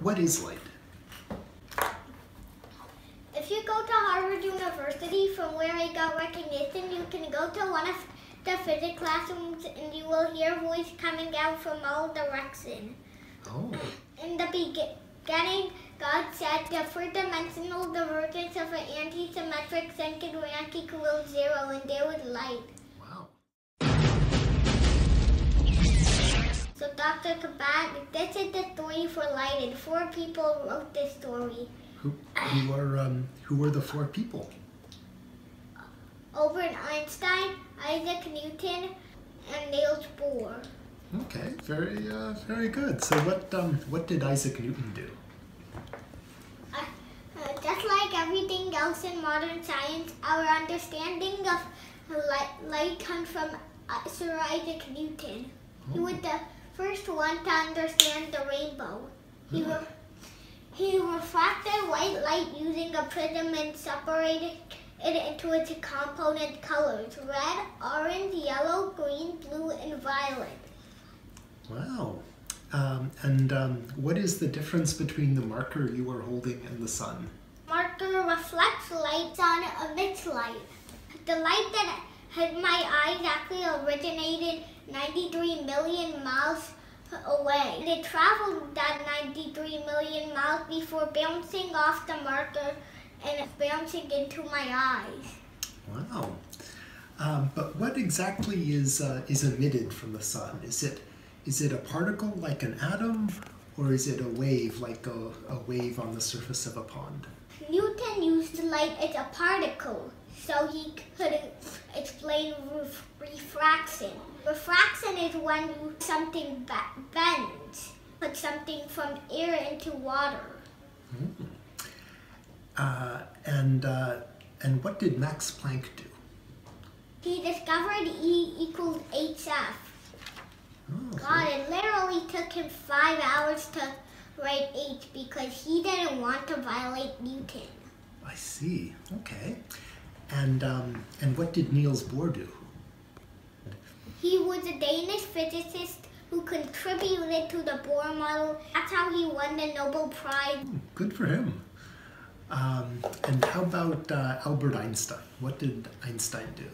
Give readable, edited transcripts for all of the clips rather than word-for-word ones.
what is light? If you go to Harvard University, from where I got recognition, you can go to one of the physics classrooms and you will hear a voice coming out from all directions. Oh. In the beginning, God said the four-dimensional divergence of an anti-symmetric second rank equals 0, and there was light. Wow. So Dr. Kabat, this is the story for light, and 4 people wrote this story. Who were the 4 people? Albert Einstein, Isaac Newton, and Niels Bohr. Okay, very good. So what did Isaac Newton do? Just like everything else in modern science, our understanding of light comes from Sir Isaac Newton. He was the first one to understand the rainbow. He refracted white light using a prism and separated it into its component colors: red, orange, yellow, green, blue, and violet. Wow. And what is the difference between the marker you are holding and the sun? Marker reflects light, sun emits light. The light that hit my eyes actually originated 93 million miles away. It traveled that 93 million miles before bouncing off the marker and bouncing into my eyes. Wow. But what exactly is emitted from the sun? Is it a particle like an atom, or is it a wave like a wave on the surface of a pond? Newton used light as a particle, so he could explain refraction. Refraction is when something bends, put something from air into water. And what did Max Planck do? He discovered E equals hf. Oh, God, it literally took him 5 hours to write H because he didn't want to violate Newton. I see. Okay. And what did Niels Bohr do? He was a Danish physicist who contributed to the Bohr model. That's how he won the Nobel Prize. Good for him. And how about Albert Einstein? What did Einstein do?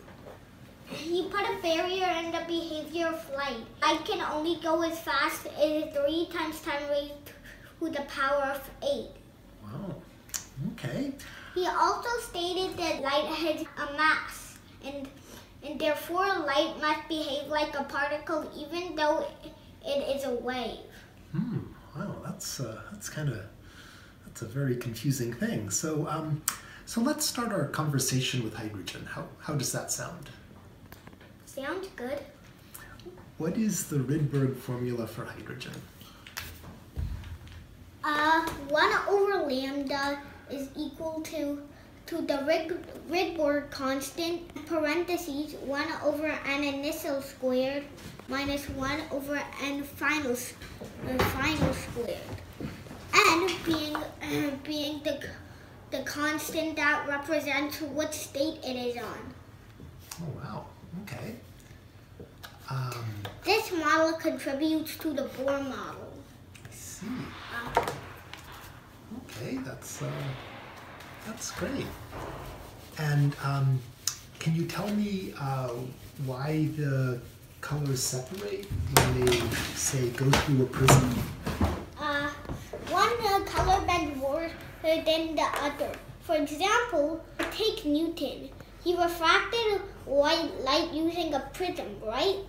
He put a barrier in the behavior of light. Light can only go as fast as 3 times 10 raised to the power of 8. Wow. Okay. He also stated that light has a mass, and therefore light must behave like a particle even though it is a wave. Wow, that's a very confusing thing. So let's start our conversation with hydrogen. How does that sound? Sounds good. What is the Rydberg formula for hydrogen? 1 over lambda is equal to the Rydberg constant, parentheses, 1 over n initial squared minus 1 over n final squared. N being the constant that represents what state it is on. Oh, wow. Okay. This model contributes to the Bohr model. I see. Okay, that's great. And can you tell me why the colors separate when they, say, go through a prism? One color bends more than the other. For example, take Newton. He refracted white light using a prism, right?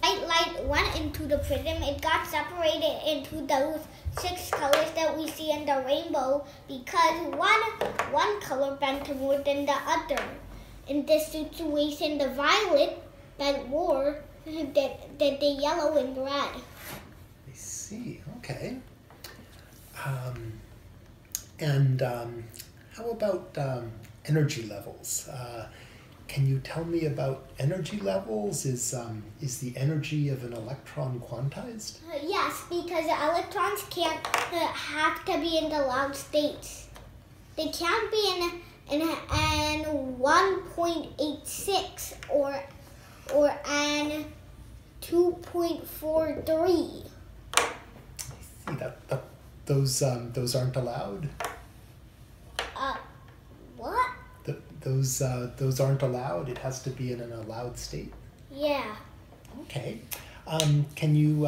White light went into the prism. It got separated into those 6 colors that we see in the rainbow because one color bent more than the other. In this situation, the violet bent more than the yellow and red. I see. Okay. And how about energy levels? Can you tell me about energy levels? Is the energy of an electron quantized? Yes, because electrons can't have to be in the loud states. They can't be in 1.86 or n 2.43. I see. those aren't allowed? What? Those aren't allowed. It has to be in an allowed state. Yeah. Okay. Can you?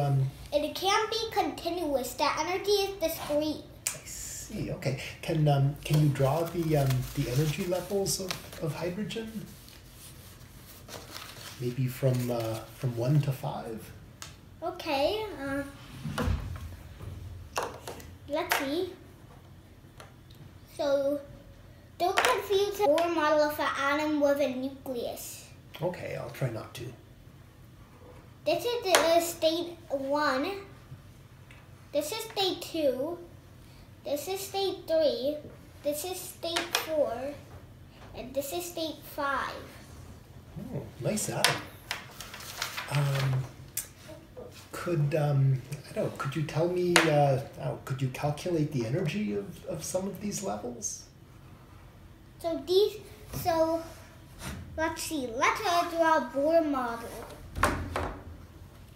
It can't be continuous. The energy is discrete. I see. Okay. Can you draw the energy levels of hydrogen? Maybe from 1 to 5. Okay. Let's see. So, don't confuse the Bohr model of an atom with a nucleus. Okay, I'll try not to. This is the state 1. This is state 2. This is state 3. This is state 4. And this is state 5. Oh, nice atom. Could you tell me, could you calculate the energy of some of these levels? So let's see, let's draw a Bohr model.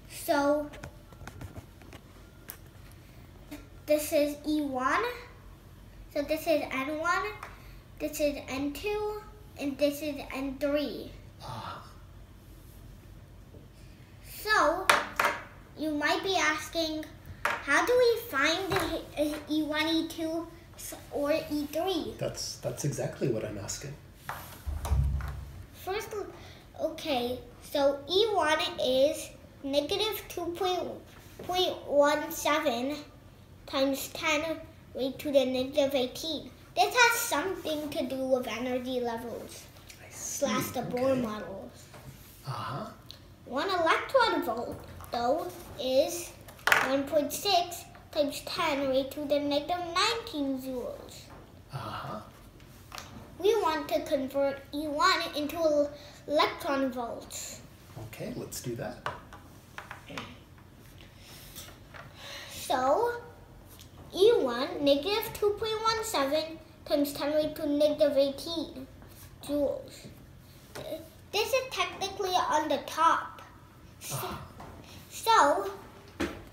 So this is E1, so this is N1, this is N2, and this is N3. So you might be asking, how do we find the E1, E2, or E3? That's exactly what I'm asking. First, okay, so E1 is negative 2.17 times 10 raised to the negative 18. This has something to do with energy levels / the Bohr models. Uh-huh. 1 electron volt, though, is 1.6 times 10 raised to the negative 19 joules. Uh-huh. We want to convert E1 into electron volts. Okay, let's do that. So, E1, negative 2.17 times 10 raised to negative 18 joules. This is technically on the top. So,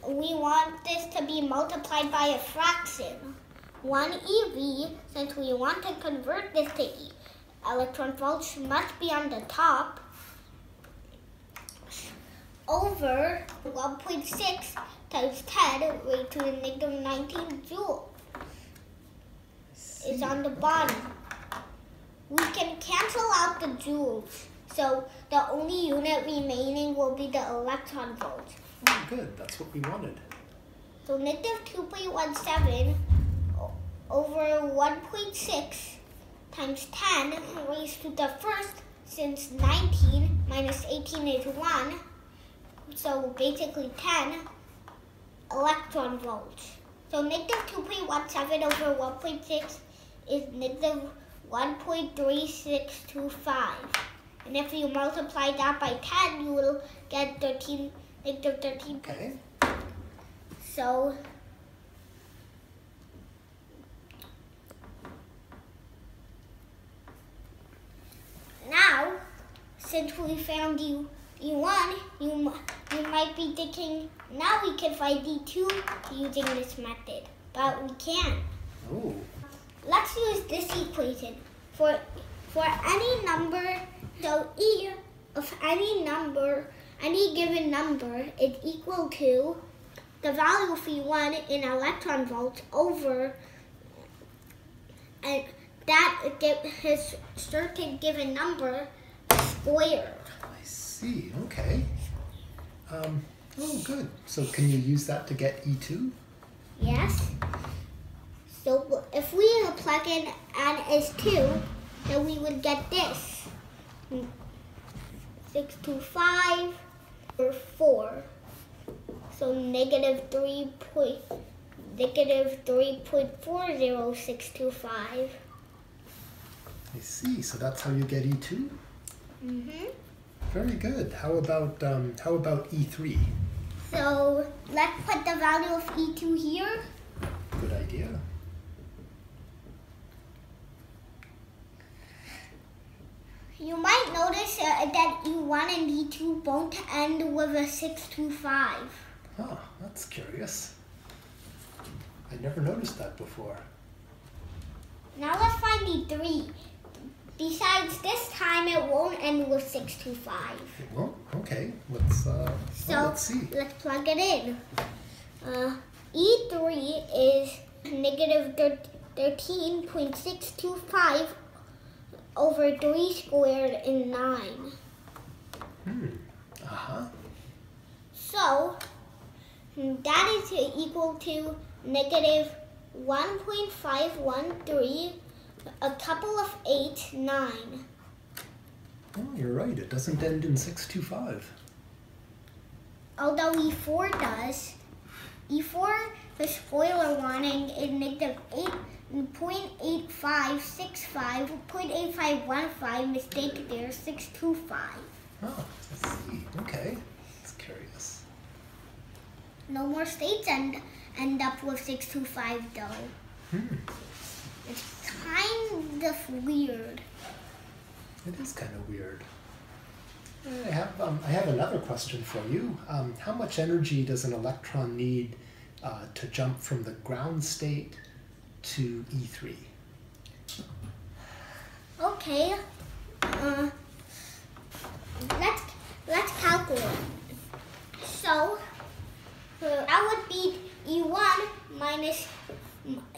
we want this to be multiplied by a fraction. 1 eV, since we want to convert this to electron volts, must be on the top, over 1.6 times 10 raised to the negative 19 joule. It's on the bottom. We can cancel out the joules, so the only unit remaining will be the electron volts. Oh, good, that's what we wanted. So negative 2.17 over 1.6 times 10 raised to the first, since 19 minus 18 is 1, so basically 10 electron volts. So negative 2.17 over 1.6 is negative 1.3625. And if you multiply that by 10, you will get negative 13. Okay. So now, since we found E1, you might be thinking, now we can find E2 using this method, but we can't. Oh. Let's use this equation. For any number, so E of any number, any given number is equal to the value of E1 in electron volts over, and that his certain given number squared. I see, okay. Oh, good. So can you use that to get E2? Yes. So if we plug in n is 2, then we would get this. 625 or 4. So negative 3.40625. I see. So that's how you get E2? Mm-hmm. Very good. How about E3? So let's put the value of E2 here. Good idea. You might notice that E1 and E2 both end with a 625. Oh, that's curious. I never noticed that before. Now let's find E3. Besides, this time it won't end with 625. It won't? Okay, let's see. Let's plug it in. E3 is negative 13.625 over 3 squared and 9. So that is equal to negative 1.513, a couple of 8, 9. Oh, you're right. It doesn't end in 625. Although E4 does. E4, the spoiler warning, is negative 0.8565, 0.8515, mistake there, 625. Oh, let's see. Okay. That's curious. No more states end up with 625 though. It's kind of weird. It is kind of weird. I have another question for you. How much energy does an electron need to jump from the ground state to E3? Okay. Let's calculate. So that would be E1 minus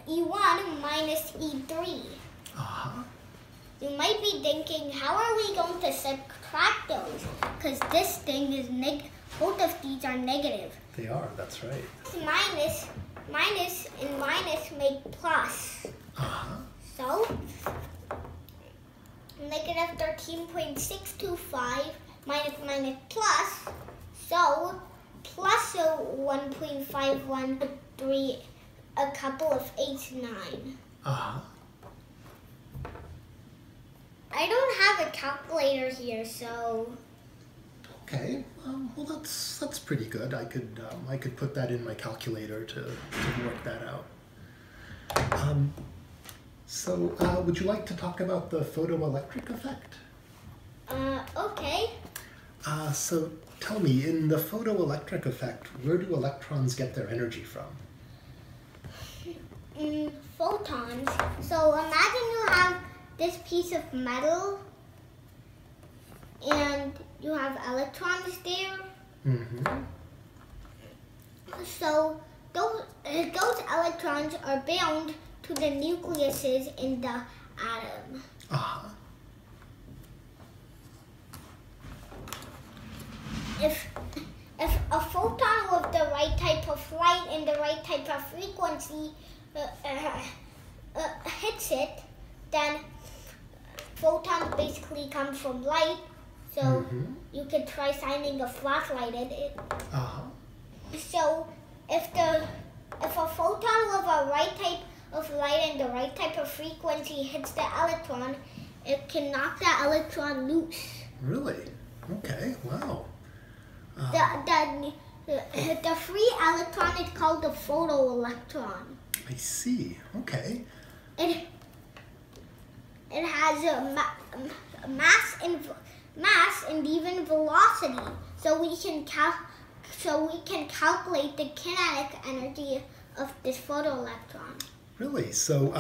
E3. You might be thinking, how are we going to subtract those? Because this thing is both of these are negative. They are, that's right. Minus and minus make plus. So negative 13.625 minus plus. So plus 1.513, a couple of 8, 9. I don't have a calculator here, so. Okay, well that's pretty good. I could put that in my calculator to work that out. So would you like to talk about the photoelectric effect? Okay. So tell me, in the photoelectric effect, where do electrons get their energy from? Photons. So imagine you have this piece of metal and you have electrons there. So those electrons are bound to the nucleuses in the atom. If a photon with the right type of light and the right type of frequency hits it, then photons basically come from light. So you could try shining a flashlight at it. So if a photon with a right type of light and the right type of frequency hits the electron, it can knock the electron loose. Really? Okay. Wow. The free electron is called the photoelectron. I see. Okay. It has a mass and even velocity, so we can calculate the kinetic energy of this photoelectron. Really? So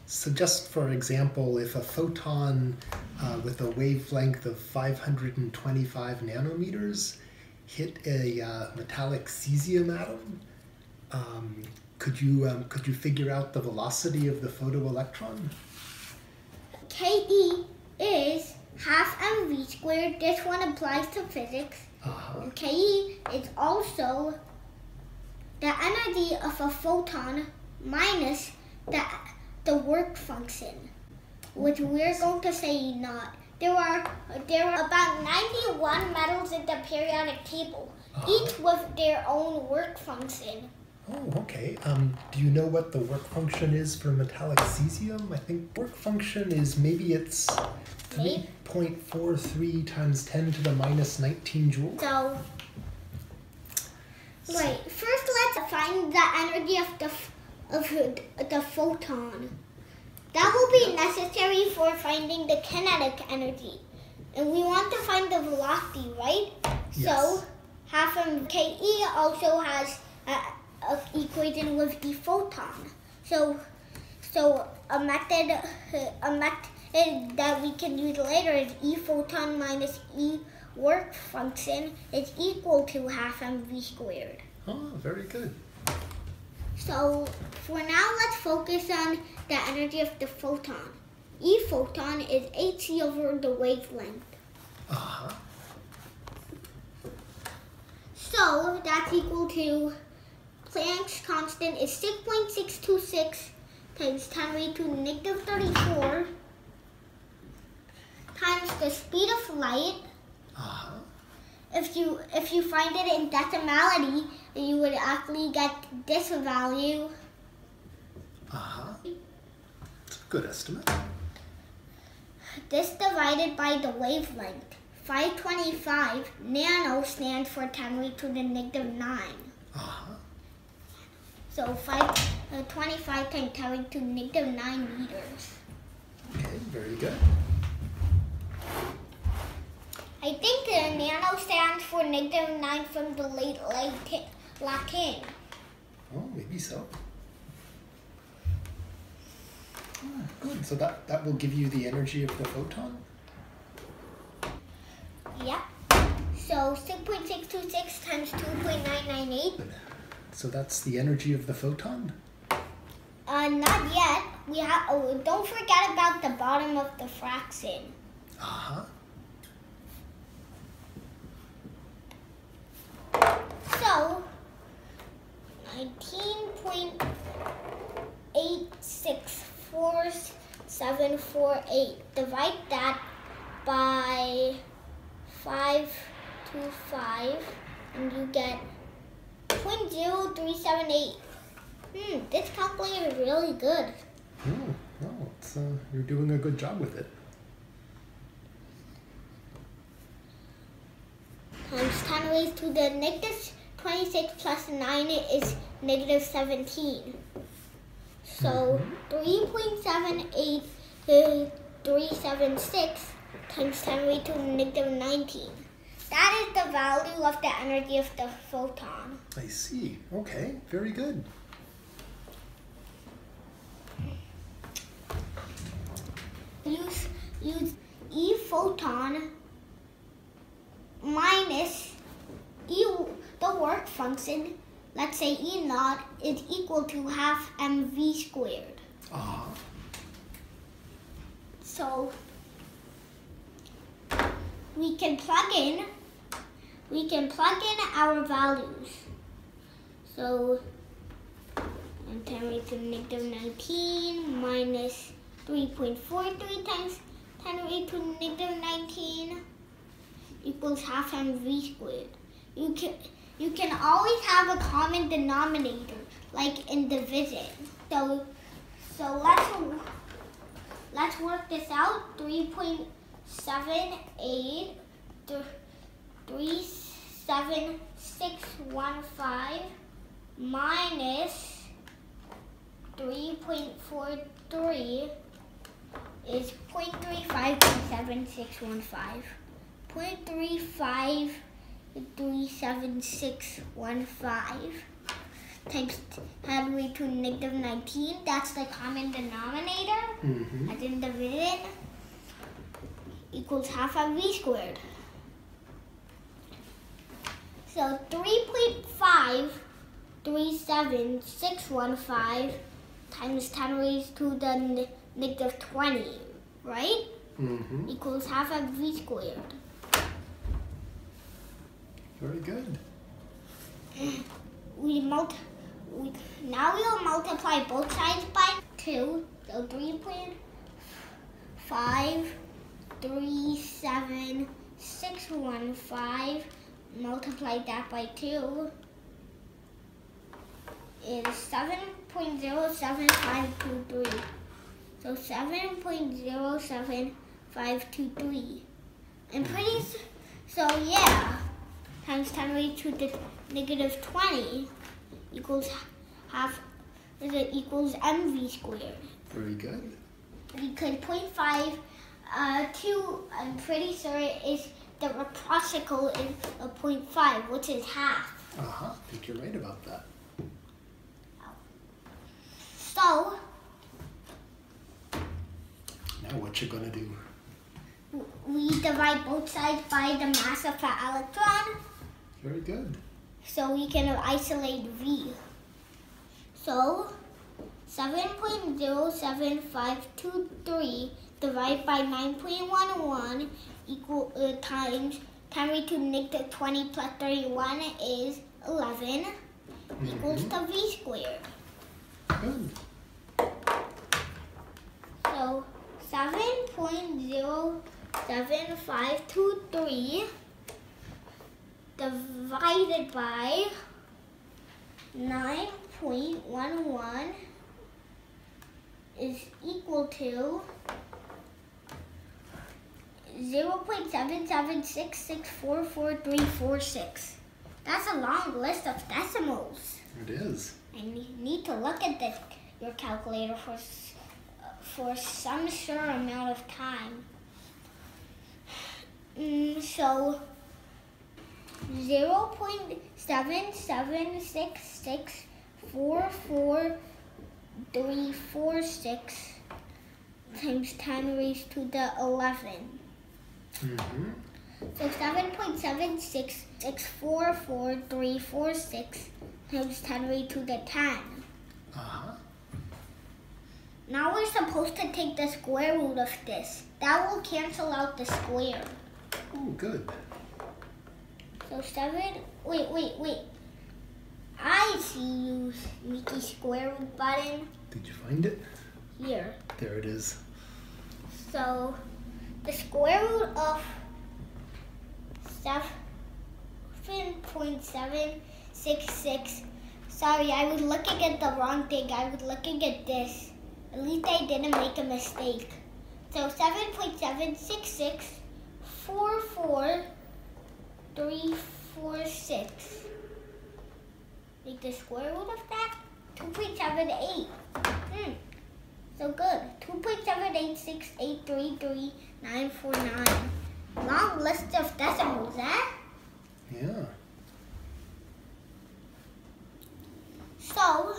so just for example, if a photon with a wavelength of 525 nanometers hit a metallic cesium atom, could you figure out the velocity of the photoelectron? Ke is half mv squared. This one applies to physics. And Ke is also the energy of a photon minus the work function, which we're going to say not. There are about 91 metals in the periodic table, each with their own work function. Oh, okay. Do you know what the work function is for metallic cesium? I think work function is maybe it's 3.43 times 10 to the minus 19 joules. So, wait. First, let's find the energy of the photon. That will be necessary for finding the kinetic energy, and we want to find the velocity, right? Yes. So, half of Ke also has equation with E photon. So a method that we can use later is E photon minus E work function is equal to half mv squared. Oh, very good. So for now, let's focus on the energy of the photon. E photon is hc over the wavelength. Uh-huh. So that's equal to Planck's constant is 6.626 times 10 raised to negative 34 times the speed of light. Uh-huh. If you find it in decimality, you would actually get this value. Uh-huh. It's a good estimate. This divided by the wavelength. 525 nano stands for 10 raised to the negative 9. Uh-huh. So 525 times 10 raised to negative 9 meters. Okay, very good. I think nano stands for negative 9 from the late Latin. Oh, maybe so. Ah, good. So that will give you the energy of the photon? Yep. So 6.626 times 2.998. So that's the energy of the photon? Not yet. We have. Oh, don't forget about the bottom of the fraction. Uh-huh. So 19.864748. Divide that by 525 and you get 0.0378. This calculator is really good. Oh, no, it's, you're doing a good job with it. Times 10 raised to the negative 26 plus 9 is negative 17. So 3.78376 times 10 raised to negative 19. That is the value of the energy of the photon. I see. Okay, very good. Use E photon minus E, the work function, let's say E naught, is equal to half mv squared. Uh-huh. So we can plug in our values. So 10 raised to negative 19 minus 3.43 times 10 raised to negative 19 equals half mv squared. You can always have a common denominator, like in division. So let's work this out. 3.78376615 minus 3.43 is 0.353615. 0.353615 times 10 raised to negative 19. That's the common denominator, as in division, equals half mv squared. So 3.537615 times 10 raised to the negative 20, right? Equals half mv squared. Very good. Now we'll multiply both sides by 2. So 3.537615 multiply that by 2 is 7.07523. So 7.07523. And times 10 raised to the negative 20 equals equals mv squared. Very good. Because 0.52, I'm pretty sure is the reciprocal is a 0.5, which is half. Uh-huh. I think you're right about that. So, now what you gonna do? we divide both sides by the mass of an electron. Very good. So we can isolate V. So 7.07523 divided by 9.11 equal times 10 raised to negative 20 plus 31 is 11 equals to V squared. Good. So 7.07523 divided by 9.11 is equal to 0.776644346. That's a long list of decimals. It is. And you need to look at this, your calculator for some sure amount of time. So 0.776644346 times 10 raised to the 11. So 7.7664446 times 10 raised to the 10. Now we're supposed to take the square root of this. That will cancel out the square. Oh, good. So 7, wait. I see you, Mickey square root button. Did you find it? Here. There it is. So the square root of 7.766. Sorry, I was looking at the wrong thing. I was looking at this. At least I didn't make a mistake. So 7.7664446. Make the square root of that? 2.78. So good. 2.786833949. Long list of decimals, eh? Yeah. So,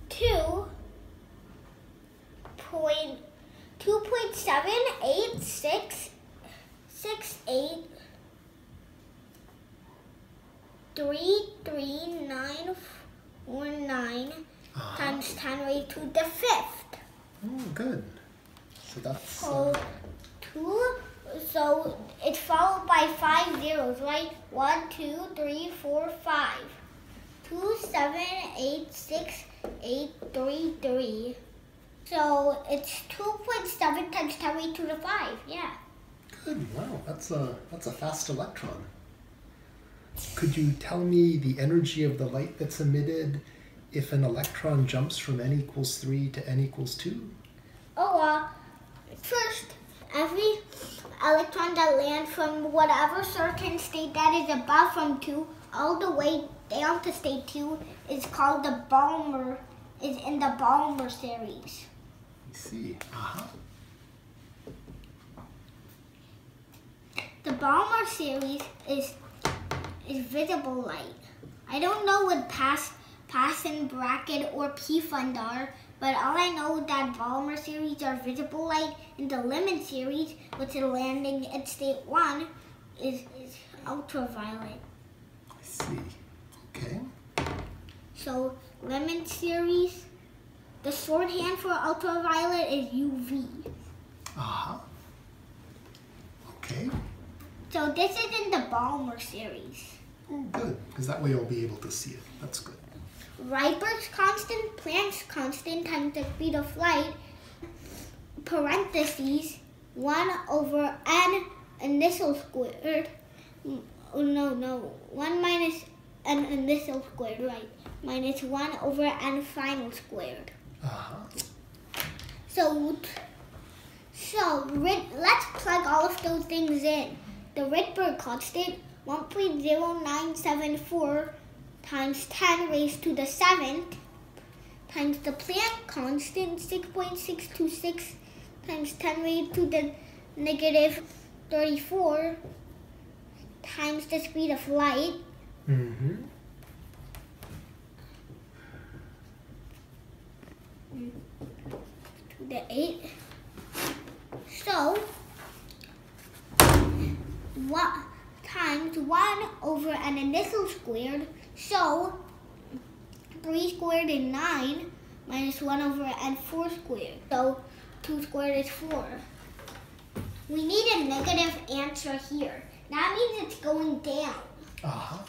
two point 78668333949 times 10 raised to the 5th. Oh, good. So that's... So it's followed by 5 zeros, right? 1, 2, 3, 4, 5. 2, 7, 8, 6, 8, 3, 3. So it's 2.7 times 10 raised to the 5. Yeah. Good. Wow, that's a fast electron. Could you tell me the energy of the light that's emitted if an electron jumps from n equals 3 to n equals 2? First, every electron that lands from whatever certain state that is above from 2 all the way down to state 2 is called the Balmer, is in the Balmer series. I see. The Balmer series is visible light. I don't know what Passon bracket or P-fund are, but all I know is that Balmer series are visible light, and the Lemon series, which is landing at state 1, is ultraviolet. I see. Okay. So Lemon series, the shorthand for ultraviolet is UV. Okay. So this is in the Balmer series. Oh, good. Because that way I'll be able to see it. That's good. Rydberg's constant, Planck's constant times the speed of light, parentheses, 1 over n initial squared. 1 minus n initial squared, right? Minus 1 over n final squared. So let's plug all of those things in. The Rydberg constant, 1.0974 times 10 raised to the 7th times the Planck constant, 6.626 times 10 raised to the negative 34 times the speed of light. Mm-hmm. To the 8. So, what times 1 over an initial squared. So, 3 squared is 9 minus 1 over n 4 squared. So, 2 squared is 4. We need a negative answer here. That means it's going down. Uh-huh.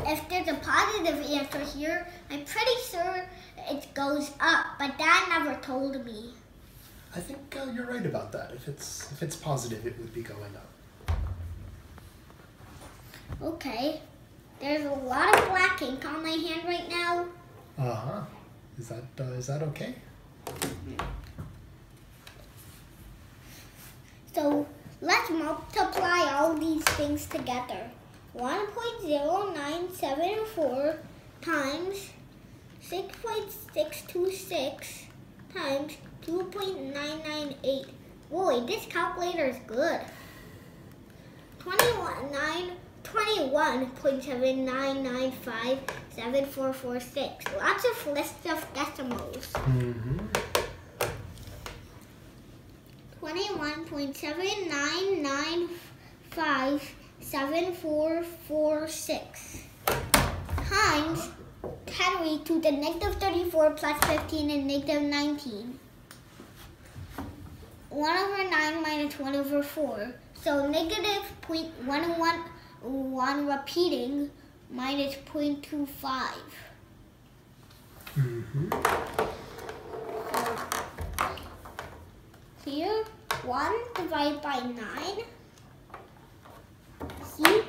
If there's a positive answer here, I'm pretty sure it goes up, but Dad never told me. I think you're right about that. If it's positive, it would be going up. Okay. There's a lot of black ink on my hand right now. Uh-huh. Is that okay? So let's multiply all these things together. 1.0974 times 6.626 times 2.998. Boy, this calculator is good. 21.79957446. Lots of lists of decimals. Mm-hmm. 21.79957446 times 10 raised to the negative 34 plus 15 and negative 19. 1 over 9 minus 1 over 4. So negative 0.111 repeating minus 0.25. Mm-hmm. Here, 1 divided by 9. See,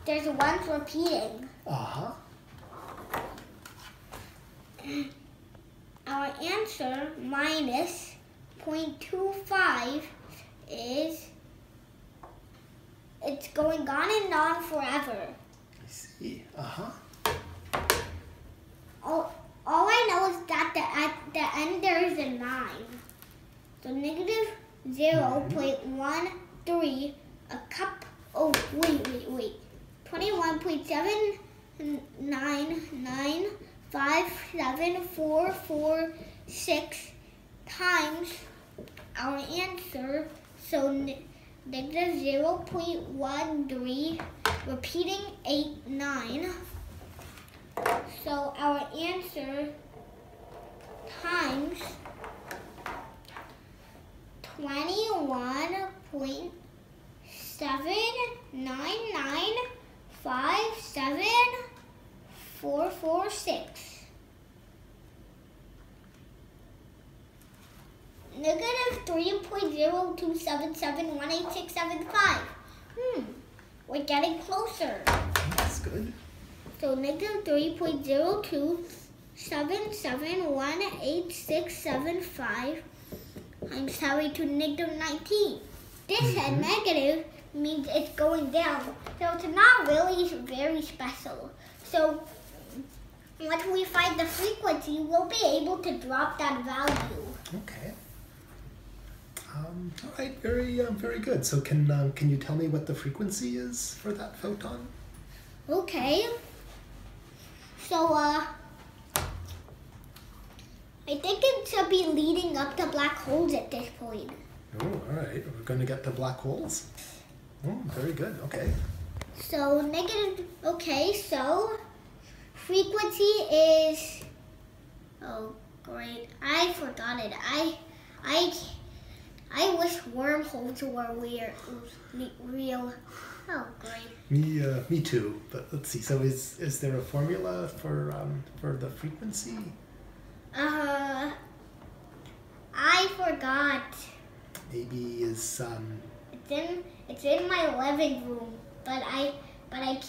there's 1 repeating. Uh-huh. Our answer minus 0.25 is, it's going on and on forever. I see. Uh-huh. All I know is that at the end there is a 9. So negative 0.13, a cup, oh, wait. 21.79957446 times our answer. So negative 0.13, repeating 89. So our answer times 21.79957446. Negative 3.02771867.5. We're getting closer. That's good. So negative 3.02771867.5 times 10 raised to negative 19. This and negative means it's going down. So it's not really very special. So once we find the frequency, we'll be able to drop that value. Okay. All right. Very good. So can you tell me what the frequency is for that photon? Okay. So I think it should be leading up to black holes at this point. Oh, all right. We're going to get to black holes. Oh, very good. Okay. So negative. Okay. So frequency is. Oh, great! I forgot it. I wish wormholes were real. Oh, great. Me too. But let's see. So is there a formula for the frequency? I forgot. Maybe is It's in my living room, but I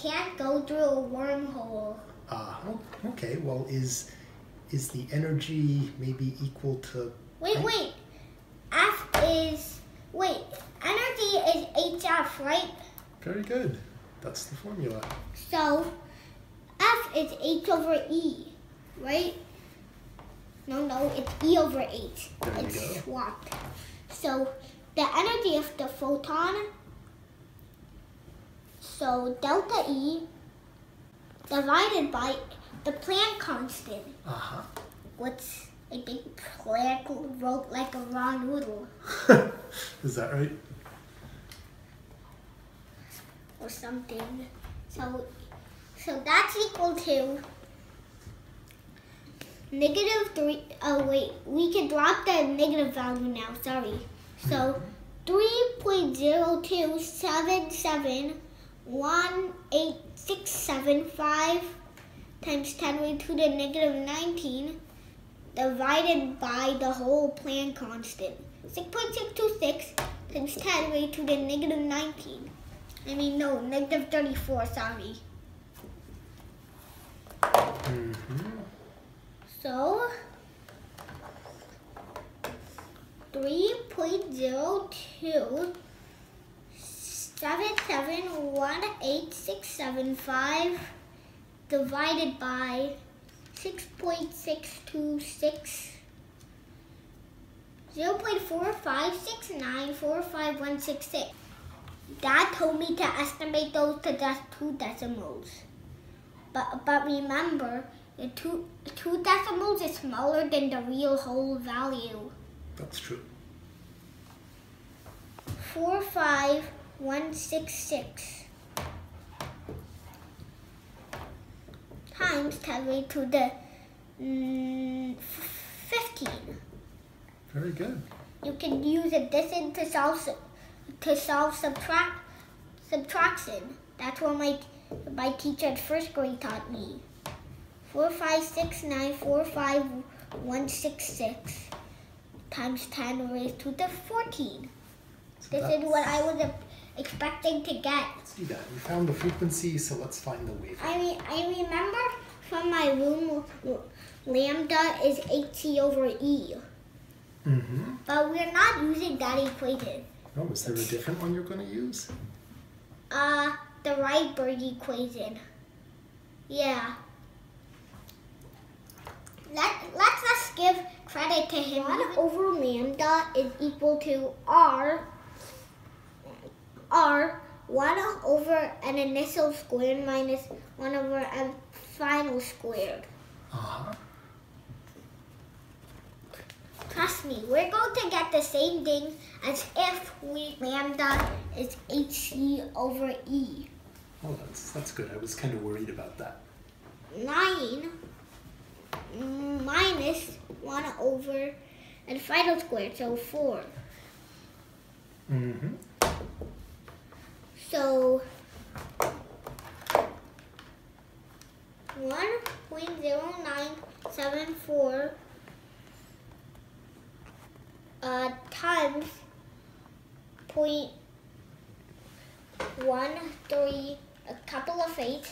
can't go through a wormhole. Okay. Well, is the energy maybe equal to? Wait. Energy is HF, right? Very good. That's the formula. So F is H over E, right? No, it's E over H. There you It's go. swapped. So the energy of the photon So delta E divided by the Planck constant. What's I think Planck wrote like a raw noodle. Is that right? Or something. So that's equal to -3. Oh wait, we can drop the negative value now. Sorry. So 3.027718675 times 10 raised to the -19 divided by the whole Planck constant. 6.626 times 10 raised to the -19. I mean, no, -34, sorry. So, 3.027718675 divided by 6.626 0.456945166. Dad told me to estimate those to just 2 decimals. But remember, the two decimals is smaller than the real whole value. That's true. 45166 times 10 raised to the 15. Very good. You can use addition to solve subtraction. That's what my teacher at first grade taught me. 456945166 times 10 raised to the 14. So this is what I was expecting to get. Let's do that. We found the frequency, so let's find the wave. I remember from my room, lambda is hc/E. But we're not using that equation. Oh, is there a different one you're going to use? The Rydberg equation. Yeah. Let's just give credit to him. 1 over lambda is equal to R 1 over an initial squared minus 1 over a final squared. Trust me, we're going to get the same thing as if lambda is hc/E. Oh, that's good. I was kind of worried about that. 9 minus 1 over and final squared, so 4. So 1.0974 times 0.13, a couple of 8.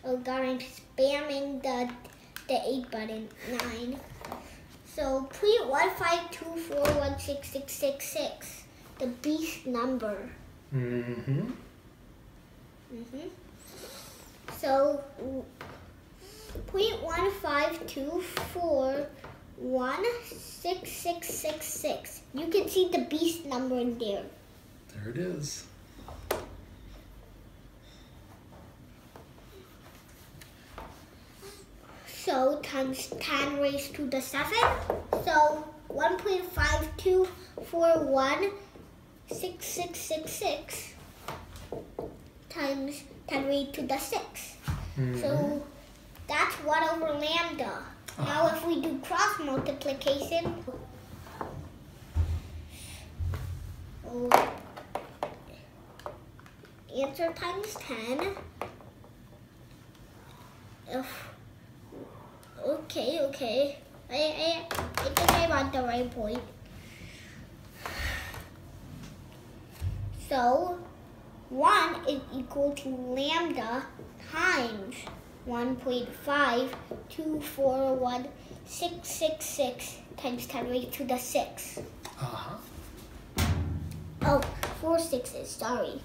Oh god, I'm spamming the 8 button. 9. So 0.152416666, the beast number. So 0.152416666. You can see the beast number in there. There it is. So times 10 raised to the 7. So 1.52416666 times 10 raised to the 6. So that's 1 over lambda. Now if we do cross multiplication, answer times 10. Okay. I think I'm on the right point. So 1 is equal to lambda times 1.5241666 times 10 raised to the 6. Oh, 4 6s, sorry.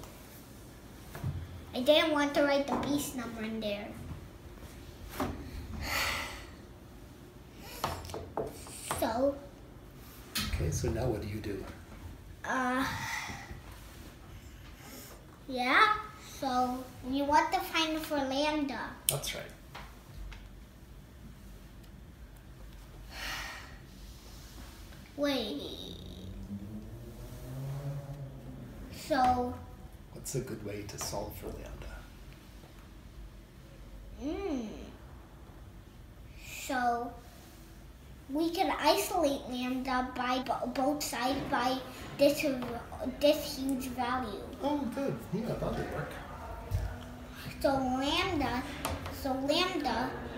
I didn't want to write the beast number in there. So. Okay, so now what do you do? Yeah. So we want to find for lambda. That's right. Wait. So. What's a good way to solve for lambda? So we can isolate lambda by both sides by this huge value. Oh, good. Yeah, that'll work. So lambda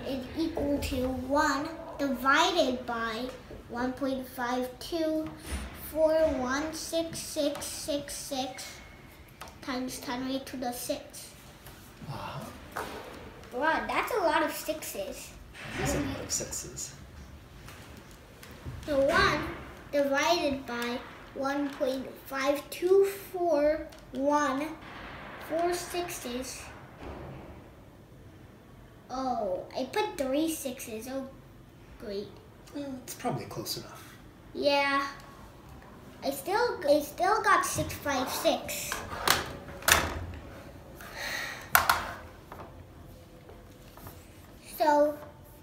is equal to 1 divided by 1.52416666 times 10 raised to the 6. Uh-huh. Wow, that's a lot of 6s. That's a lot of 6s. So 1 divided by 1.524146. Oh, I put 3 6s. Oh, great. Well, it's probably close enough. Yeah. I still got 656. So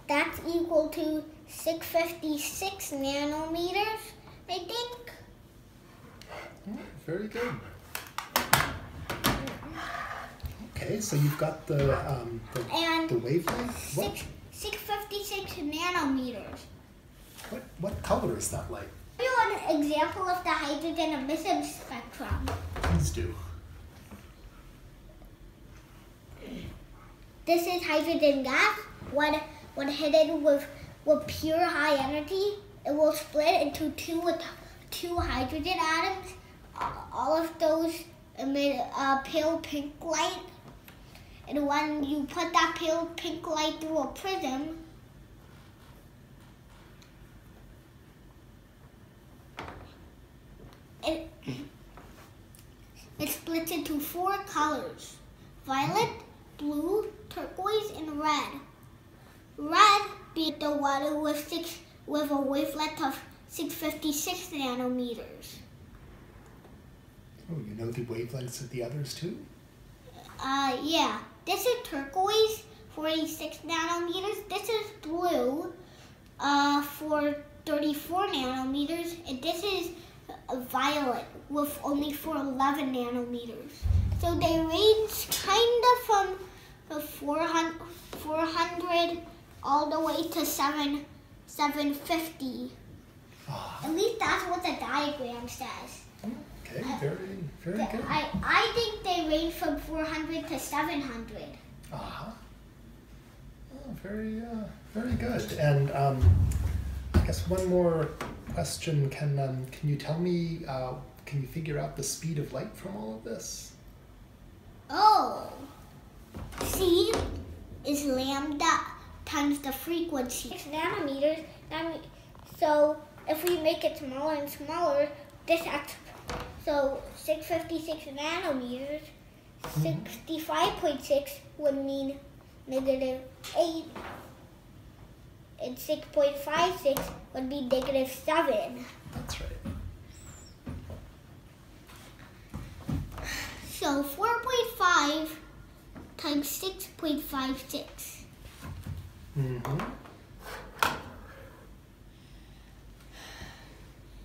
that's equal to 656 nanometers, I think. Very good. Okay, so you've got the wavelength. 656 nanometers. What color is that light? Give you an example of the hydrogen emission spectrum. Please do. This is hydrogen gas. When hidden with pure high energy, it will split into two hydrogen atoms. All of those emit a pale pink light. And when you put that pale pink light through a prism, it splits into 4 colors: violet, blue, turquoise, and red. Red being the one with a wavelength of 656 nanometers. Oh, you know the wavelengths of the others too? Yeah. This is turquoise, 46 nanometers. This is blue, for 34 nanometers, and this is violet with only for 11 nanometers. So they range kind of from the 400 all the way to 750. At least that's what the diagram says. Okay, very good. I think they range from 400 to 700. Uh-huh. Oh, very good. And I guess one more question. Can you tell me, can you figure out the speed of light from all of this? Oh. C is lambda times the frequency. 6 nanometers. So if we make it smaller and smaller, so 656 nanometers, 65.6 would mean -8, and 6.56 would be -7. That's right. So 4.5 times 6.56. Mm-hmm.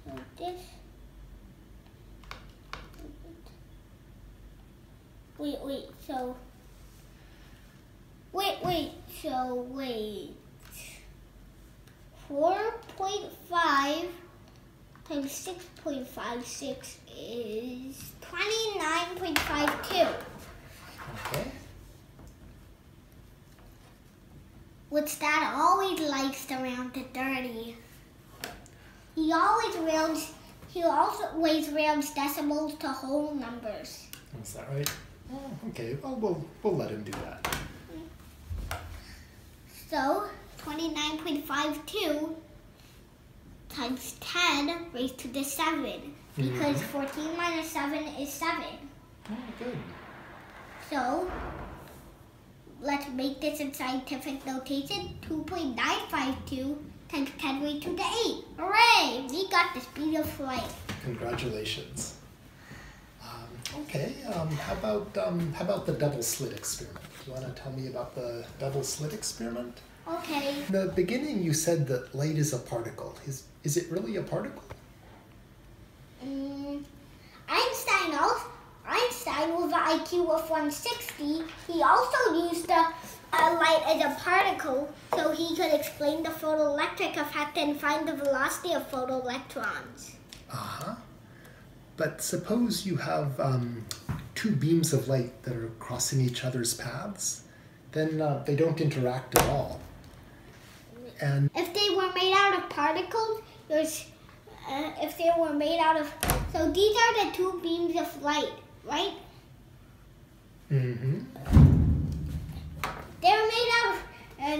So this. Wait. 4.5 times 6.56 is 29.52. Okay. Which Dad always likes to round to 30. He always rounds decimals to whole numbers. Is that right? Oh, okay. Well, we'll let him do that. So 29.52 times 10 raised to the 7, because 14 minus 7 is 7. Oh, good. So let's make this in scientific notation. 2.952 times 10 raised to the 8. Hooray! We got the speed of light. Congratulations. Okay. How about the double slit experiment? Do you want to tell me about the double slit experiment? Okay. In the beginning, you said that light is a particle. Is it really a particle? Einstein with an IQ of 160, he also used light as a particle so he could explain the photoelectric effect and find the velocity of photoelectrons. Uh-huh. But suppose you have two beams of light that are crossing each other's paths, then they don't interact at all. And if they were made out of particles, so these are the two beams of light, right? Mm-hmm. They were made out of,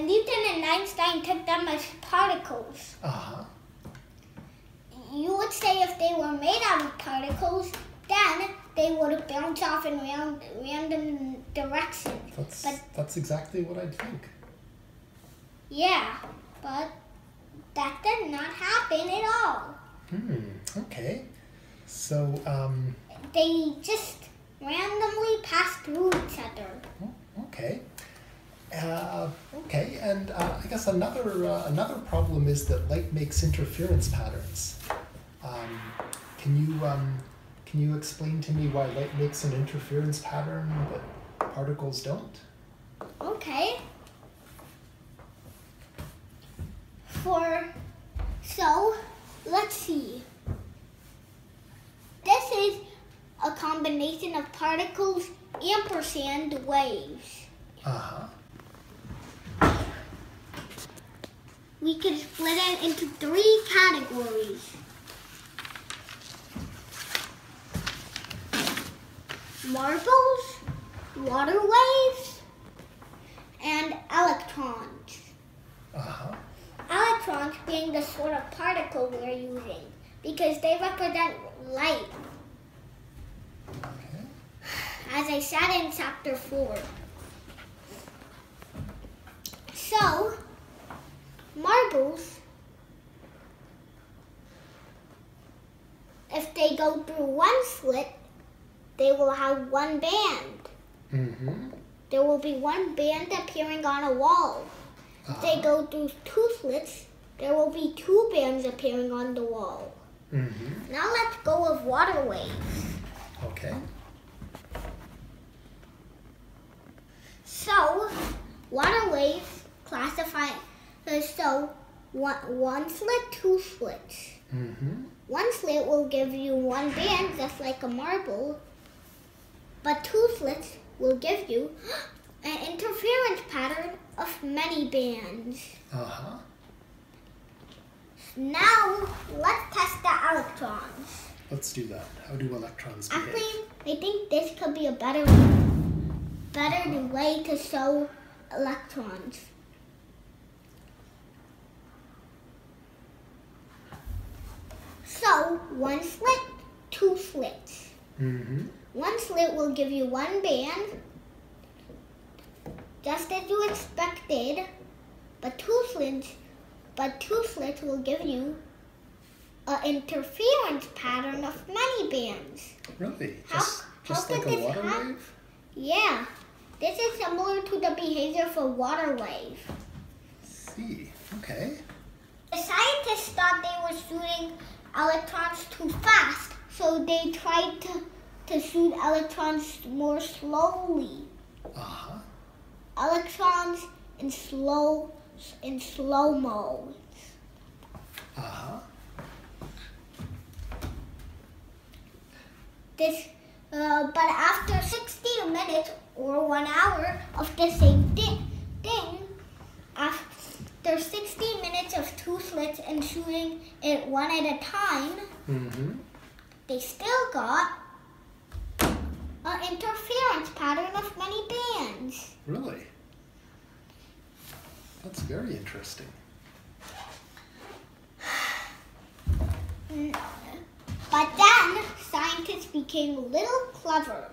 Newton and Einstein took them as particles. Uh-huh. You would say if they were made out of particles, then they would bounce off in random directions. That's exactly what I'd think. Yeah, but that did not happen at all. Okay. So, they just randomly pass through each other. Okay. Okay, and I guess another problem is that light makes interference patterns. Can you explain to me why light makes an interference pattern but particles don't? Okay. So let's see. This is a combination of particles ampersand waves. Uh-huh. We can split it into three categories. Marbles, water waves, and electrons. Uh-huh. Electrons being the sort of particle we're using because they represent light. Okay. As I said in chapter 4. So, marbles, if they go through one slit, they will have one band. Mm-hmm. There will be one band appearing on a wall. If they go through two slits, there will be two bands appearing on the wall. Mm-hmm. Now let's go with water waves. Okay. So, water waves classify, so one slit, two slits. Mm-hmm. One slit will give you one band just like a marble, but two slits will give you an interference pattern of many bands. Uh-huh. Now, let's test the electrons. Let's do that. How do electrons behave? Actually, I think this could be a better way to show electrons. So, one slit, two slits. Mm-hmm. One slit will give you one band, just as you expected, but two slits will give you an interference pattern of many bands. Really? How Just could like a this water happen? wave? Yeah, this is similar to the behavior for water wave. See, okay. The scientists thought they were shooting electrons too fast, so they tried to shoot electrons more slowly. Uh-huh. Electrons in slow mode. Uh-huh. But after 60 minutes or 1 hour of the same thing, after 60 minutes of two slits and shooting it one at a time, Mm-hmm. they still got an interference pattern of many bands. Really? That's very interesting. But then scientists became a little clever,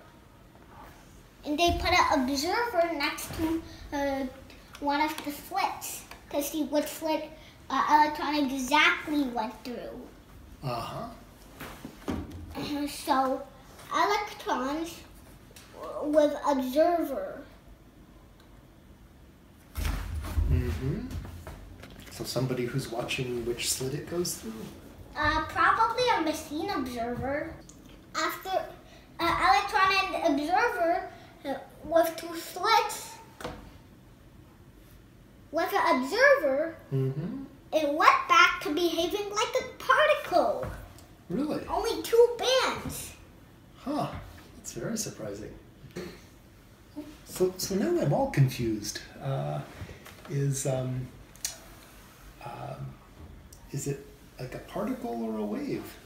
and they put an observer next to one of the slits to see which slit electron exactly went through. Uh-huh. So electrons with observer. Mm-hmm. So somebody who's watching which slit it goes through? Probably a machine observer. After electron and observer with two slits. With an observer, it went back to behaving like a particle. Really? Only two bands. Huh. That's very surprising. So now I'm all confused. Is it like a particle or a wave?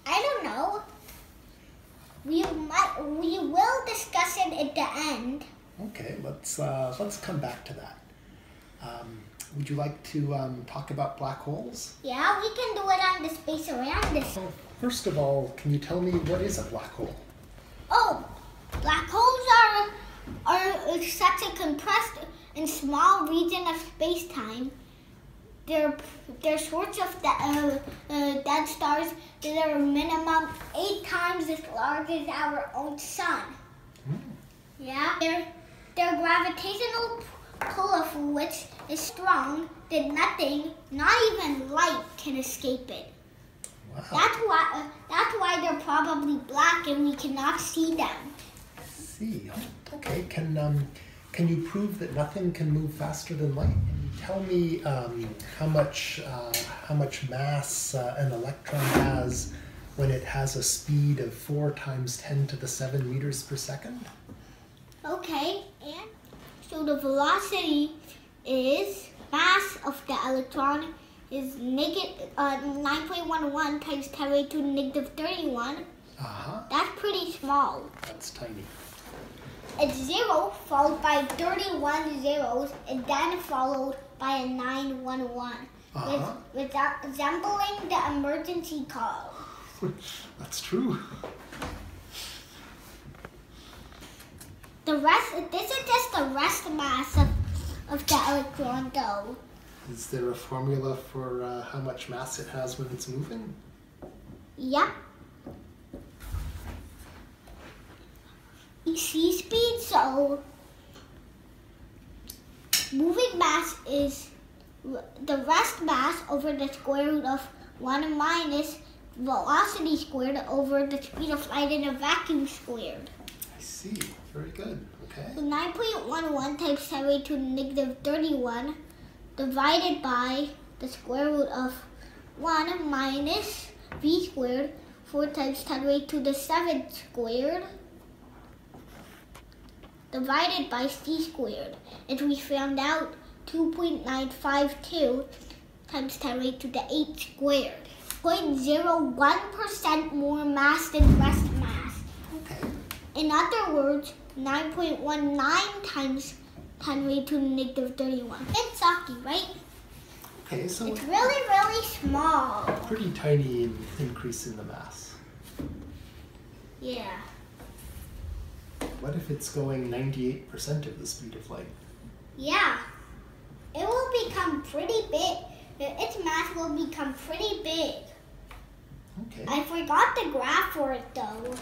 I don't know. We will discuss it at the end. Okay, let's come back to that. Would you like to talk about black holes? Yeah, we can do it on the space around this. Well, first of all, can you tell me what is a black hole? Oh, black holes are such a compressed and small region of space-time. They're sorts of dead stars that are minimum 8 times as large as our own sun. Yeah, their gravitational pull of which is strong that nothing, not even light, can escape it. Wow. That's why they're probably black and we cannot see them. I see. Okay. Can you prove that nothing can move faster than light? Can you tell me how much mass an electron has when it has a speed of 4 × 10⁷ meters per second? Okay, and so the velocity is mass of the electron is -9.11 × 10⁻⁻31. That's pretty small. That's tiny. It's 0 followed by 31 zeros and then followed by a 911, resembling the emergency call. That's true. This is just the rest mass of the electron, though. Is there a formula for how much mass it has when it's moving? Yep. C speed, so moving mass is the rest mass over the square root of 1 minus velocity squared over the speed of light in a vacuum squared. I see. Very good. Okay. So 9.11 times 10⁻⁻31 divided by the square root of 1 minus v squared 4 times 10⁻⁷ squared divided by c squared. And we found out 2.952 times 10⁸ squared. 0.01% more mass than rest mass. Okay. In other words, 9.19 times 10⁻⁻31. It's sucky, right? Okay, so it's really, really small. Pretty tiny increase in the mass. Yeah. What if it's going 98% of the speed of light? Yeah. It will become pretty big. Its mass will become pretty big. Okay. I forgot the graph for it, though.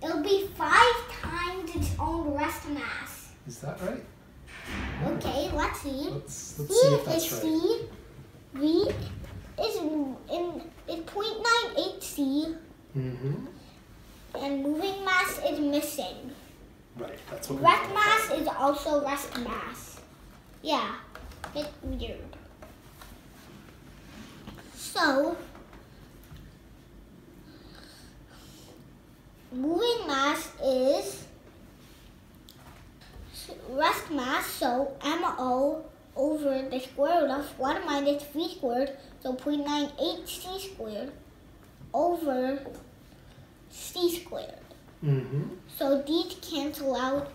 It'll be 5 times its own rest mass. Is that right? Okay, let's see. Let's see if that's right. C, V is 0.98 C. And moving mass is missing. Right, that's what rest mass is also rest mass. Yeah, it's weird. So, moving mass is rest mass, so MO over the square root of 1 minus v squared, so 0.98 c squared over c squared. So these cancel out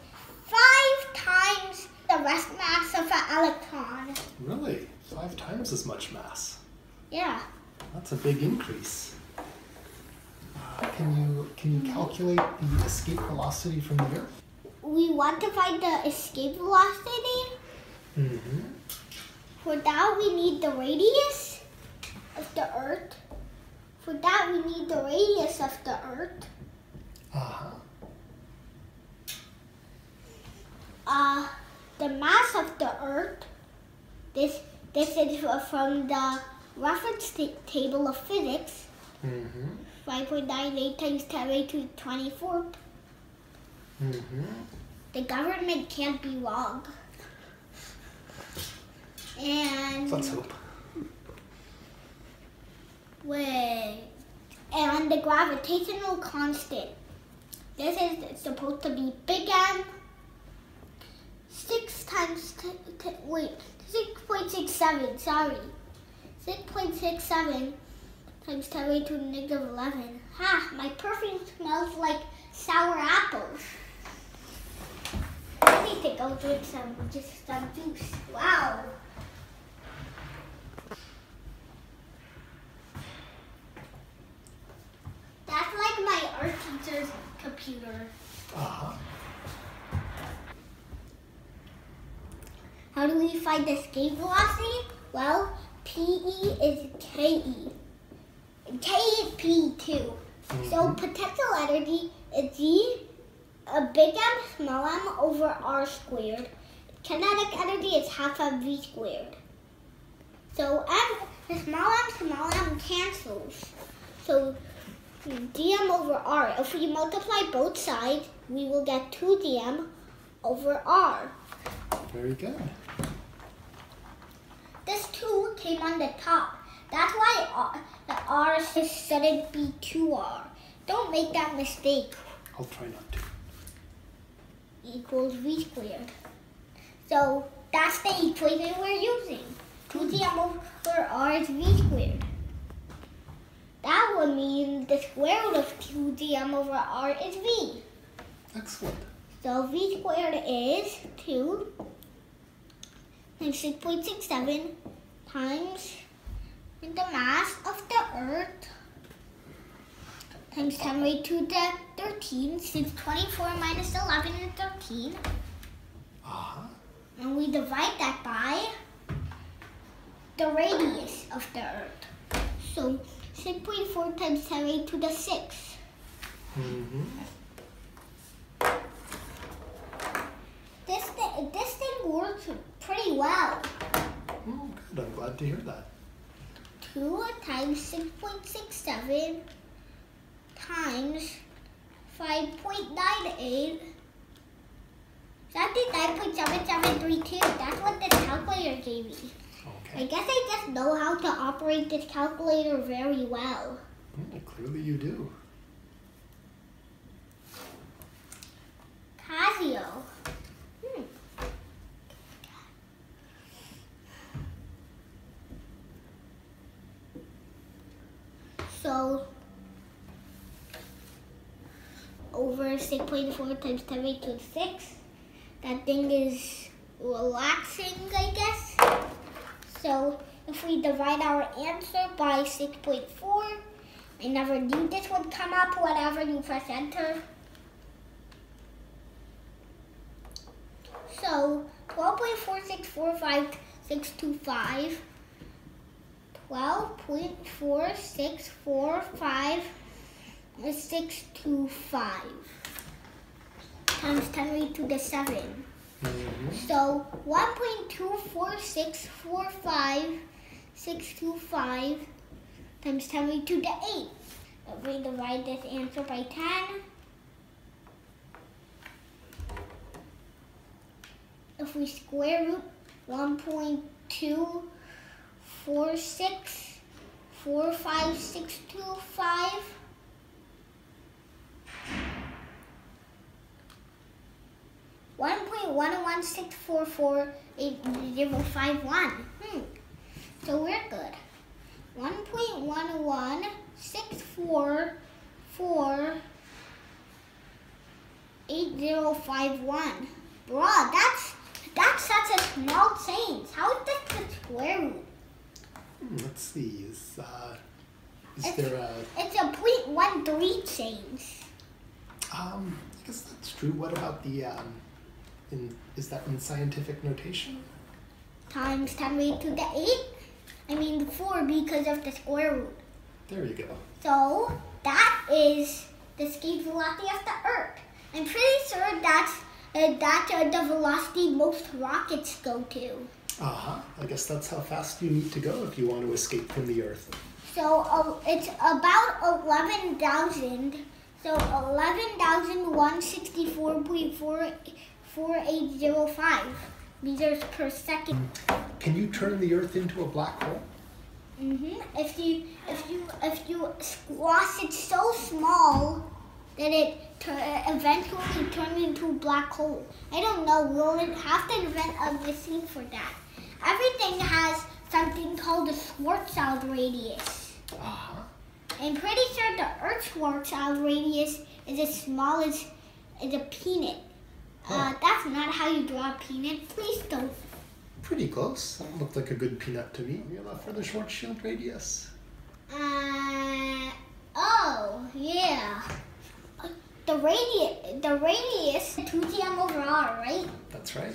5 times the rest mass of an electron. Really? 5 times as much mass? Yeah. That's a big increase. Can you calculate the escape velocity from the Earth? We want to find the escape velocity. For that, we need the radius of the Earth For that, we need the radius of the Earth. The mass of the Earth. This is from the reference table of physics. 5.98 times 10 raised to the 24th. The government can't be wrong. And let's hope. And the gravitational constant. This is supposed to be big M. 6.67. Sorry, 6.67 times 10 raised to the negative 11. Ha! My perfume smells like sour apples. I need to go drink some juice. Wow. That's like my art teacher's computer. How do we find the escape velocity? Well, PE is KE. K is P too. So potential energy is G, a big M, small m over R squared. Kinetic energy is half of V squared. So the small m cancels. So dm over r. If we multiply both sides, we will get 2dm over r. Very good. This 2 came on the top. That's why the r shouldn't be 2r. Don't make that mistake. I'll try not to. Equals v squared. So that's the equation we're using. 2dm over r is v squared. That would mean the square root of 2dm over r is v. Excellent. So v squared is 2 times 6.67 times the mass of the Earth times 10 raised to the 13, since 24 minus 11 is 13. And we divide that by the radius of the Earth. So 6.4 times 10 raised to the 6. This thing works pretty well. Oh, good. I'm glad to hear that. 2 times 6.67 times 5.98. That's 9.7732. That's what this calculator gave me. Okay. I guess I just know how to operate this calculator very well. Clearly you do. Casio. So, over 6.4 times 10 raised to 6. That thing is relaxing, I guess. So, if we divide our answer by 6.4, I never knew this would come up whenever you press enter. So, 12.4645625. 12.4645625 times 10 raised to the 7. So 1.24645625 times 10 raised to the 8. If we divide this answer by 10, if we square root 1.24645625, 1.1164485051. So we're good. 1.1164485051. Bruh, that's such a small change. How is this the square root? Let's see. It's a 0.13 change. I guess that's true. What about the is that in scientific notation? Times 10 raised to the 8. I mean the 4 because of the square root. There you go. So that is the escape velocity of the Earth. I'm pretty sure that's the velocity most rockets go to. I guess that's how fast you need to go if you want to escape from the Earth. So it's about 11,000. So 11,164.4805 meters per second. Can you turn the Earth into a black hole? If you squash it so small that it eventually turns into a black hole. I don't know. We'll have to invent a machine for that. Everything has something called the Schwarzschild radius. I'm pretty sure the Earth's Schwarzschild radius is as small as a peanut. That's not how you draw a peanut. Please don't. Pretty close. That looked like a good peanut to me. You know, for the Schwarzschild radius. Oh, yeah. The radius 2gm over r, right? That's right.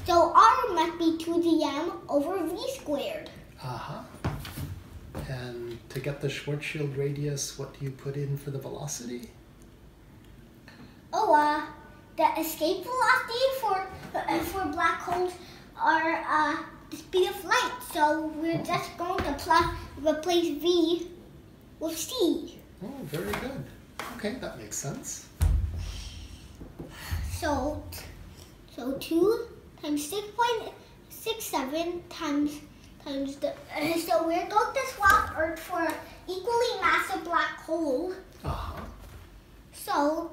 So r must be 2gm over v squared. And to get the Schwarzschild radius, what do you put in for the velocity? The escape velocity for black holes are the speed of light. So we're just going to replace v with c. Oh, very good. Okay, that makes sense. So 2 times 6.67 times the. So we're going to swap Earth for an equally massive black hole. So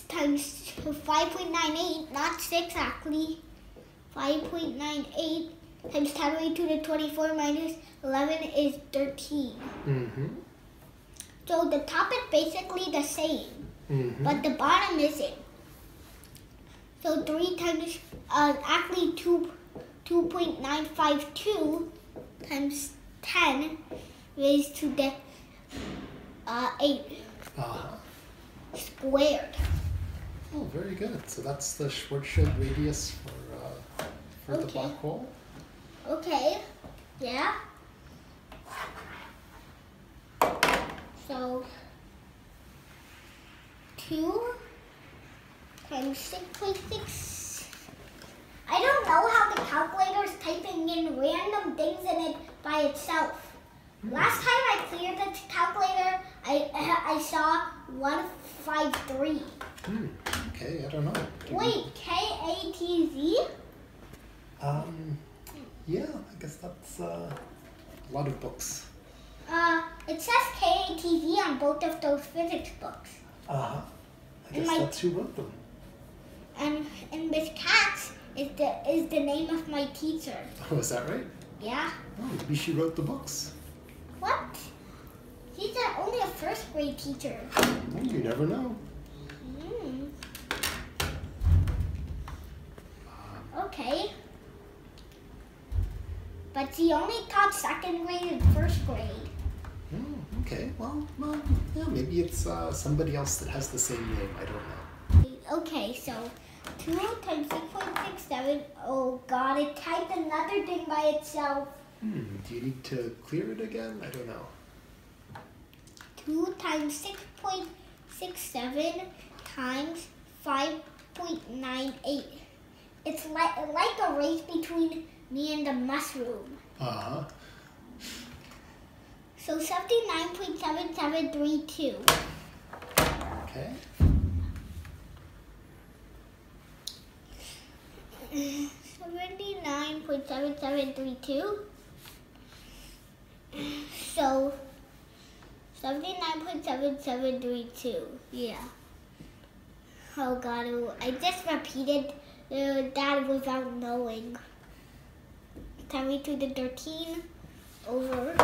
times 5.98, not 6 exactly. 5.98 times 10 raised to the 24 minus 11 is 13. So the top is basically the same, but the bottom isn't. So 3 times, actually 2.952 times 10 raised to the 8 squared. Oh, very good. So that's the Schwarzschild radius for the black hole. Okay, yeah. So 2 times 6.6. I don't know how the calculator is typing in random things in it by itself. Last time I cleared the calculator, I saw 153. Okay, I don't know. Wait, K-A-T-Z? Yeah, I guess that's a lot of books. It says K-A-T-Z on both of those physics books. I guess that's who wrote them. And Miss Katz is the name of my teacher. Oh, is that right? Yeah. Oh, maybe she wrote the books. What? She's only a first grade teacher. Well, you never know. Okay. But she only taught second grade and first grade. Okay. Well, yeah, maybe it's somebody else that has the same name. I don't know. Okay, so 2 times 6.67. Oh God, it typed another thing by itself. Do you need to clear it again? I don't know. 2 times 6.67 times 5.98. It's like a race between me and the mushroom. So 79.7732. Okay. 79.7732. So 79.7732. Yeah. Oh God, I just repeated that without knowing. 10 raised to the 13 over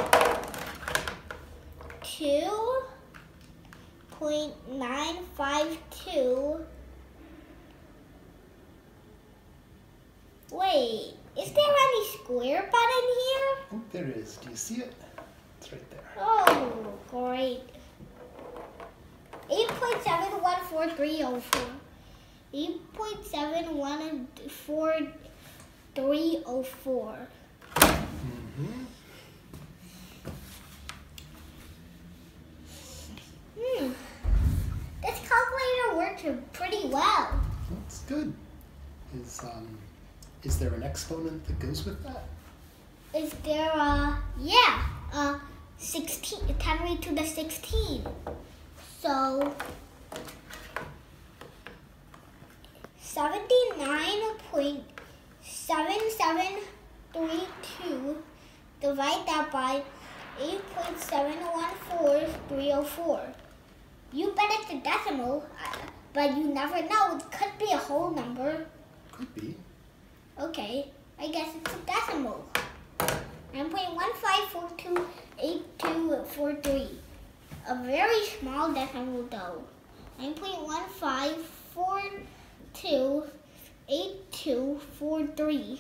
2.952. Wait, is there any square button here? Oh, there is. Do you see it? It's right there. Oh, great. 8.714304. 8.714304. pretty well. That's good. Is there an exponent that goes with that? Is there 16, 10 raised to the 16. So 79.7732, divide that by 8.714304. You bet it's a decimal, but you never know. It could be a whole number. Could be. Okay, I guess it's a decimal. 9.15428243. A very small decimal though. 9.15428243.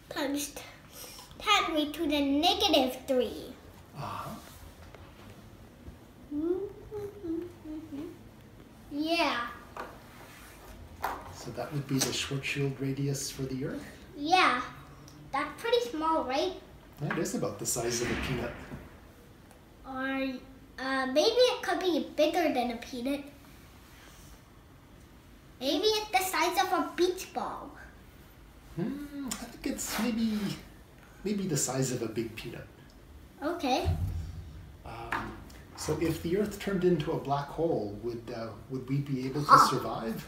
Times 10 raised to the negative 3. Yeah. So that would be the Schwarzschild radius for the Earth? Yeah. That's pretty small, right? That is about the size of a peanut. Or maybe it could be bigger than a peanut. Maybe it's the size of a beach ball. I think it's maybe the size of a big peanut. Okay. So if the Earth turned into a black hole, would we be able to survive?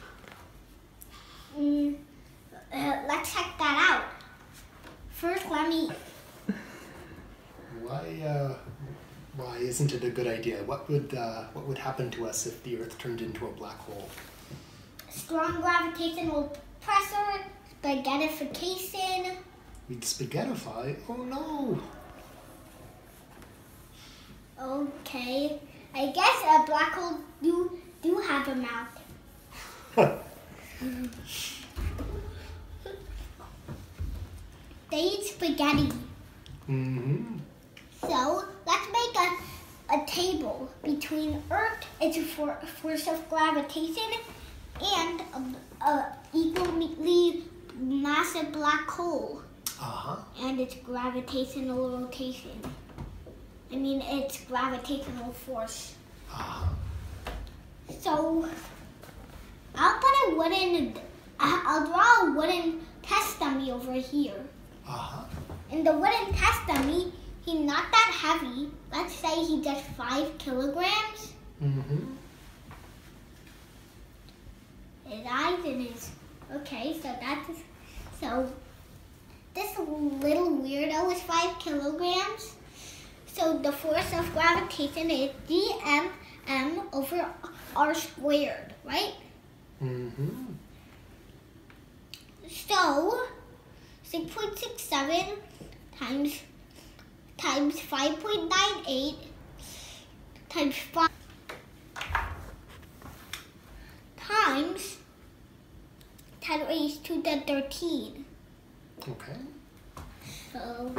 Let's check that out. First, let me... Why isn't it a good idea? What would happen to us if the Earth turned into a black hole? Strong gravitational pressure, spaghettification. We'd spaghettify? Oh no! Okay, I guess a black hole do have a mouth. They eat spaghetti. So let's make a table between Earth, its force of gravitation, and a equally massive black hole. And its gravitational rotation. I mean, its gravitational force. So I'll draw a wooden test dummy over here. And the wooden test dummy, he's not that heavy. Let's say he's just 5 kilograms. His eyes and his... Okay, so this little weirdo is 5 kilograms. So the force of gravitation is Gm over r squared, right? So 6.67 times 5.98 times 5 times 10 raised to the 13. Okay. So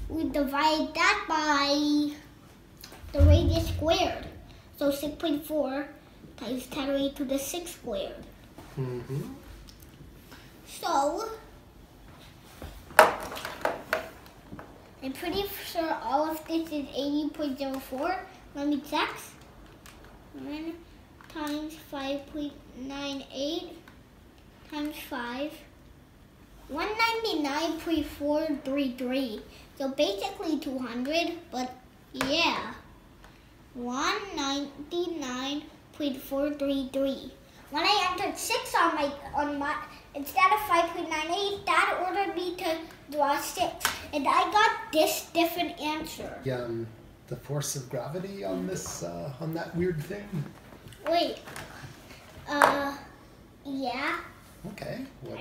we divide that by the radius squared. So 6.4 times 10 raised to the 6 squared. So I'm pretty sure all of this is 80.04. Let me check. 1 times 5.98 times 5. 199.433. So basically 200, but yeah. 199.433. When I entered 6 on my instead of 5.98, that ordered me to draw 6, and I got this different answer. The force of gravity on this on that weird thing. Wait. Yeah. Okay. What?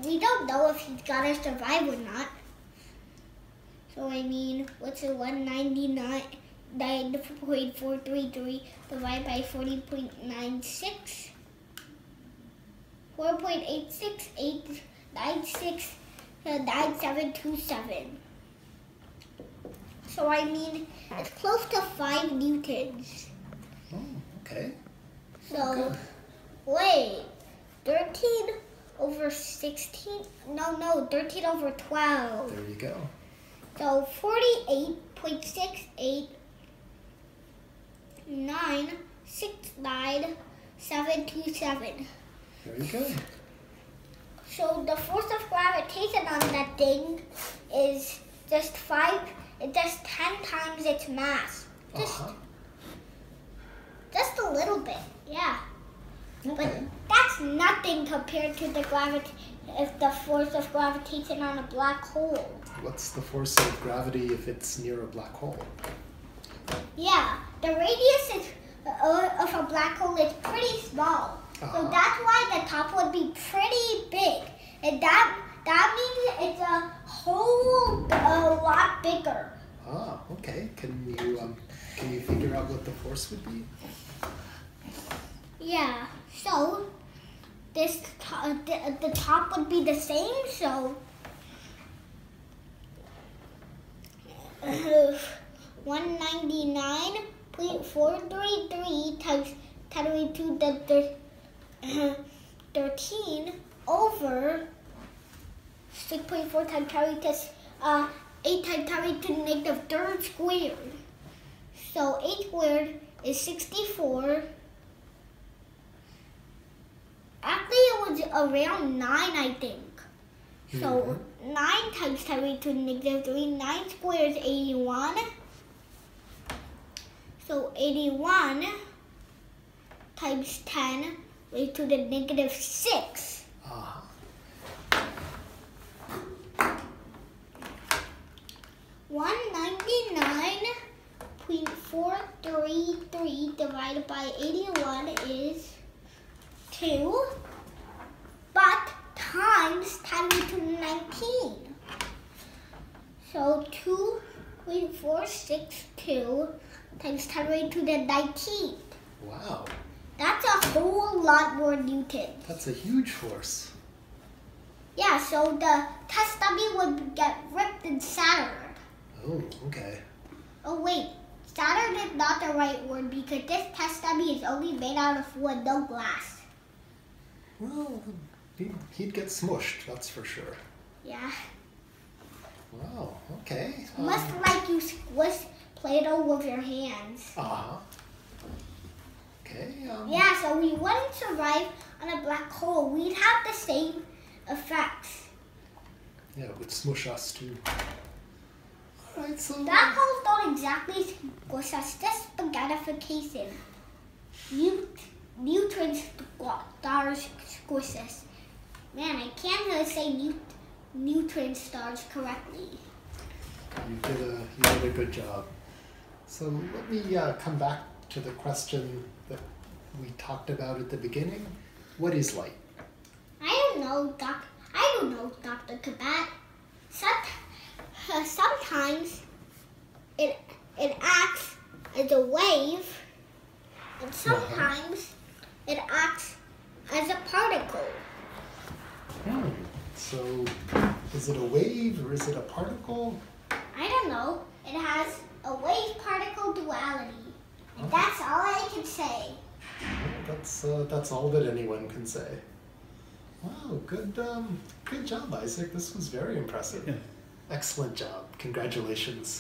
We don't know if he's gonna survive or not. So I mean, what's a 199.433 divided by 40.96? 4.868969727. So I mean, it's close to 5 newtons. Oh, okay. So, wait, 13 over 16? No, 13 over 12. There you go. So 48.68 969,727. Very good. So the force of gravitation on that thing is just 10 times its mass. Just a little bit, yeah. Okay. But that's nothing compared to the force of gravitation on a black hole. What's the force of gravity if it's near a black hole? Yeah, the radius of a black hole is pretty small. So that's why the top would be pretty big. And that means it's a whole lot bigger. Ah, okay. Can you figure out what the force would be? Yeah. So the top would be the same. So 199.433 times 10 to the 13 over 6.4 times 10 to 8 times 10 to the negative third squared. So 8 squared is 64. Actually, it was around 9, I think. So 9 times 10 to the negative 3. 9 squared is 81. So 81 times 10 raised to the negative 6. 199.433 divided by 81 is 2, but times 10 to the 19. So 2.462 times 10 to the 19. Wow. That's a whole lot more newtons. That's a huge force. Yeah, so the test dummy would get ripped and shattered. Oh, okay. Oh wait, shattered is not the right word because this test dummy is only made out of wood, no glass. Well, he'd get smushed, that's for sure. Yeah. Wow, okay. Must like you squish Play-Doh with your hands. Okay. Yeah, so we wouldn't survive on a black hole. We'd have the same effects. Yeah, it would smush us too. Alright, so... Black holes don't exactly squish us, just spaghettification. Neutron stars squish us. Man, I can't really say neutron stars correctly. You did a good job. So let me come back to the question that we talked about at the beginning. What is light? I don't know, Dr. Kabat. Sometimes it acts as a wave, and sometimes it acts as a particle. So is it a wave or is it a particle? I don't know. It has a wave-particle duality. And that's all I can say. That's all that anyone can say. Wow, good job, Isaac. This was very impressive. Yeah. Excellent job. Congratulations.